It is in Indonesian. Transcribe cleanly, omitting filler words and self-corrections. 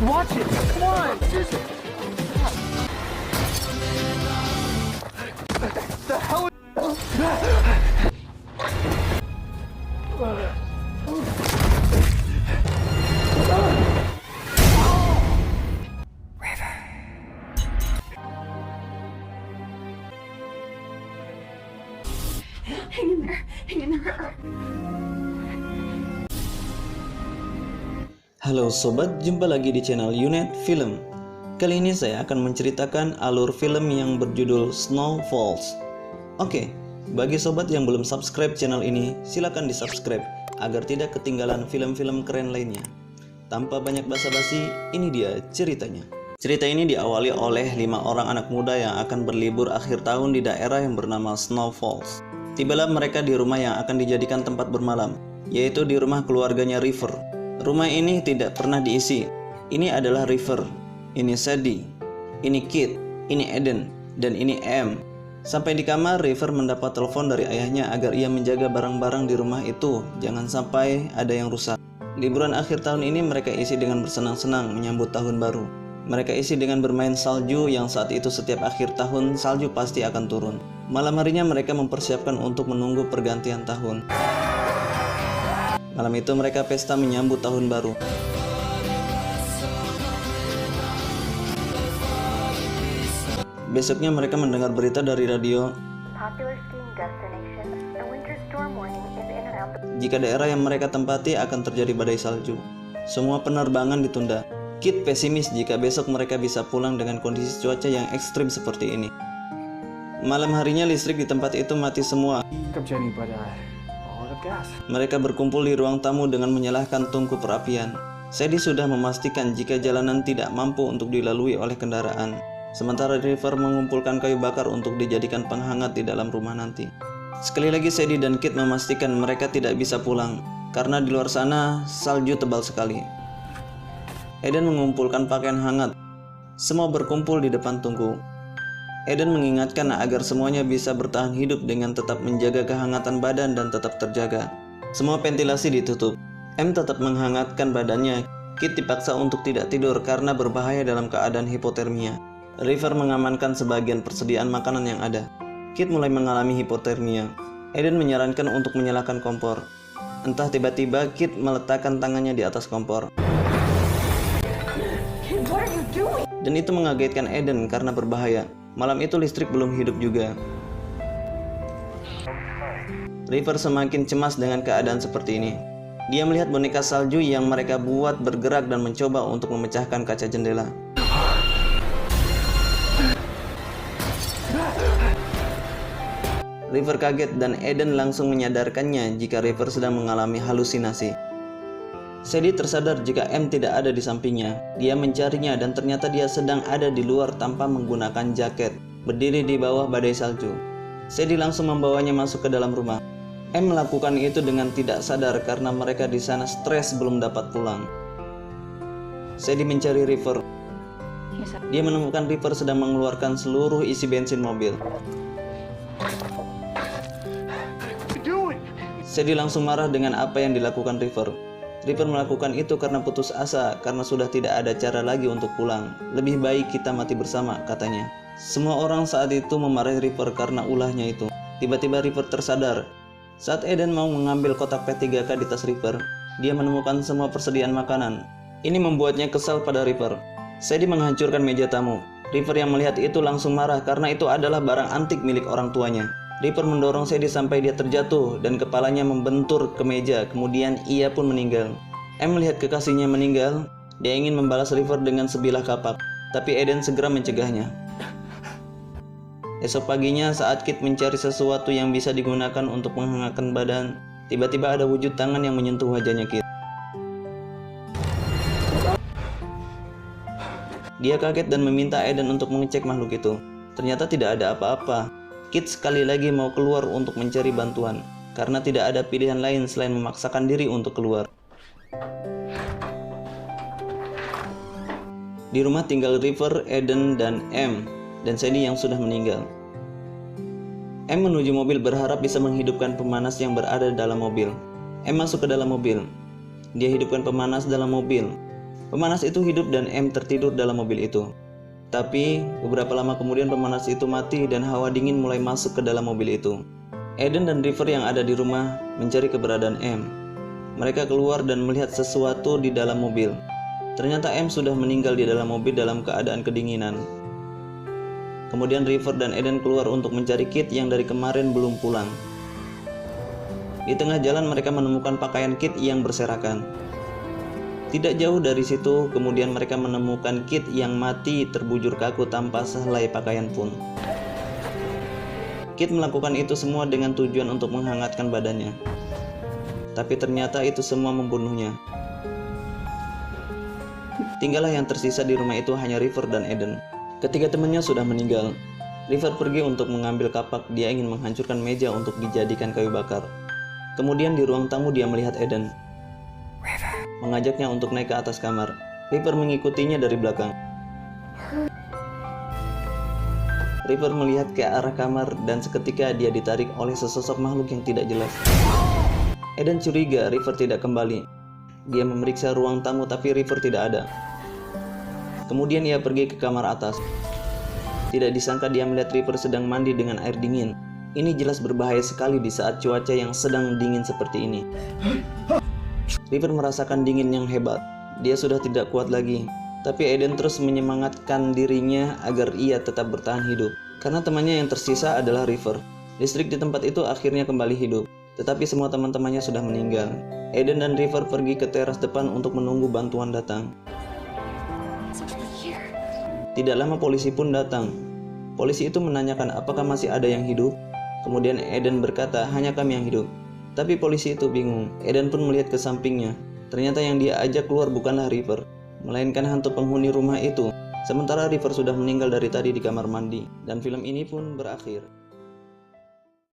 watch it. Come on. The hell? Hang in there. Hang in there. Halo sobat, jumpa lagi di channel Unit Film. Kali ini saya akan menceritakan alur film yang berjudul Snow Falls. Oke, bagi sobat yang belum subscribe channel ini, silakan di subscribe agar tidak ketinggalan film-film keren lainnya. Tanpa banyak basa-basi, ini dia ceritanya. Cerita ini diawali oleh 5 orang anak muda yang akan berlibur akhir tahun di daerah yang bernama Snow Falls. Tibalah mereka di rumah yang akan dijadikan tempat bermalam, yaitu di rumah keluarganya River. Rumah ini tidak pernah diisi. Ini adalah River, ini Sadie, ini Kit, ini Eden, dan ini M. Sampai di kamar, River mendapat telepon dari ayahnya agar ia menjaga barang-barang di rumah itu, jangan sampai ada yang rusak. Liburan akhir tahun ini mereka isi dengan bersenang-senang menyambut tahun baru. Mereka isi dengan bermain salju yang saat itu setiap akhir tahun salju pasti akan turun. Malam harinya mereka mempersiapkan untuk menunggu pergantian tahun. Malam itu mereka pesta menyambut tahun baru. Besoknya mereka mendengar berita dari radio jika daerah yang mereka tempati akan terjadi badai salju. Semua penerbangan ditunda. Kit pesimis jika besok mereka bisa pulang dengan kondisi cuaca yang ekstrim seperti ini. Malam harinya listrik di tempat itu mati semua. Mereka berkumpul di ruang tamu dengan menyalakan tungku perapian. Sadie sudah memastikan jika jalanan tidak mampu untuk dilalui oleh kendaraan. Sementara River mengumpulkan kayu bakar untuk dijadikan penghangat di dalam rumah nanti. Sekali lagi Sadie dan Kit memastikan mereka tidak bisa pulang karena di luar sana salju tebal sekali. Eden mengumpulkan pakaian hangat. Semua berkumpul di depan tungku. Eden mengingatkan agar semuanya bisa bertahan hidup dengan tetap menjaga kehangatan badan dan tetap terjaga. Semua ventilasi ditutup. M tetap menghangatkan badannya. Kit dipaksa untuk tidak tidur karena berbahaya dalam keadaan hipotermia. River mengamankan sebagian persediaan makanan yang ada. Kit mulai mengalami hipotermia. Eden menyarankan untuk menyalakan kompor. Entah tiba-tiba Kit meletakkan tangannya di atas kompor. Dan itu mengagetkan Eden karena berbahaya. Malam itu listrik belum hidup juga. River semakin cemas dengan keadaan seperti ini. Dia melihat boneka salju yang mereka buat bergerak dan mencoba untuk memecahkan kaca jendela. River kaget dan Eden langsung menyadarkannya jika River sedang mengalami halusinasi. Sadie tersadar jika M tidak ada di sampingnya. Dia mencarinya dan ternyata dia sedang ada di luar tanpa menggunakan jaket, berdiri di bawah badai salju. Sadie langsung membawanya masuk ke dalam rumah. M melakukan itu dengan tidak sadar karena mereka di sana stres belum dapat pulang. Sadie mencari River. Dia menemukan River sedang mengeluarkan seluruh isi bensin mobil. Sadie langsung marah dengan apa yang dilakukan River. River melakukan itu karena putus asa, karena sudah tidak ada cara lagi untuk pulang. Lebih baik kita mati bersama, katanya. Semua orang saat itu memarahi River karena ulahnya itu. Tiba-tiba River tersadar. Saat Eden mau mengambil kotak P3K di tas River, dia menemukan semua persediaan makanan. Ini membuatnya kesal pada River. Sadie menghancurkan meja tamu. River yang melihat itu langsung marah karena itu adalah barang antik milik orang tuanya. River mendorong Sadie sampai dia terjatuh dan kepalanya membentur ke meja, kemudian ia pun meninggal. M melihat kekasihnya meninggal, dia ingin membalas River dengan sebilah kapak, tapi Eden segera mencegahnya. Esok paginya saat Kit mencari sesuatu yang bisa digunakan untuk menghangatkan badan, tiba-tiba ada wujud tangan yang menyentuh wajahnya Kit. Dia kaget dan meminta Eden untuk mengecek makhluk itu. Ternyata tidak ada apa-apa. Kit sekali lagi mau keluar untuk mencari bantuan, karena tidak ada pilihan lain selain memaksakan diri untuk keluar. Di rumah tinggal River, Eden, dan M, dan Sadie yang sudah meninggal. M menuju mobil berharap bisa menghidupkan pemanas yang berada dalam mobil. M masuk ke dalam mobil. Dia hidupkan pemanas dalam mobil. Pemanas itu hidup dan M tertidur dalam mobil itu. Tapi beberapa lama kemudian pemanas itu mati dan hawa dingin mulai masuk ke dalam mobil itu. Eden dan River yang ada di rumah mencari keberadaan M. Mereka keluar dan melihat sesuatu di dalam mobil. Ternyata M sudah meninggal di dalam mobil dalam keadaan kedinginan. Kemudian River dan Eden keluar untuk mencari Kit yang dari kemarin belum pulang. Di tengah jalan mereka menemukan pakaian Kit yang berserakan. Tidak jauh dari situ, kemudian mereka menemukan Kit yang mati terbujur kaku tanpa sehelai pakaian pun. Kit melakukan itu semua dengan tujuan untuk menghangatkan badannya. Tapi ternyata itu semua membunuhnya. Tinggallah yang tersisa di rumah itu hanya River dan Eden. Ketika temannya sudah meninggal, River pergi untuk mengambil kapak. Dia ingin menghancurkan meja untuk dijadikan kayu bakar. Kemudian di ruang tamu dia melihat Eden, mengajaknya untuk naik ke atas kamar. River mengikutinya dari belakang. River melihat ke arah kamar dan seketika dia ditarik oleh sesosok makhluk yang tidak jelas. Eden curiga River tidak kembali. Dia memeriksa ruang tamu tapi River tidak ada. Kemudian ia pergi ke kamar atas. Tidak disangka dia melihat River sedang mandi dengan air dingin. Ini jelas berbahaya sekali di saat cuaca yang sedang dingin seperti ini. River merasakan dingin yang hebat. Dia sudah tidak kuat lagi. Tapi Eden terus menyemangatkan dirinya agar ia tetap bertahan hidup. Karena temannya yang tersisa adalah River. Listrik di tempat itu akhirnya kembali hidup. Tetapi semua teman-temannya sudah meninggal. Eden dan River pergi ke teras depan untuk menunggu bantuan datang. Tidak lama polisi pun datang. Polisi itu menanyakan apakah masih ada yang hidup. Kemudian Eden berkata hanya kami yang hidup. Tapi polisi itu bingung. Eden pun melihat ke sampingnya. Ternyata yang dia ajak keluar bukanlah River, melainkan hantu penghuni rumah itu. Sementara River sudah meninggal dari tadi di kamar mandi. Dan film ini pun berakhir.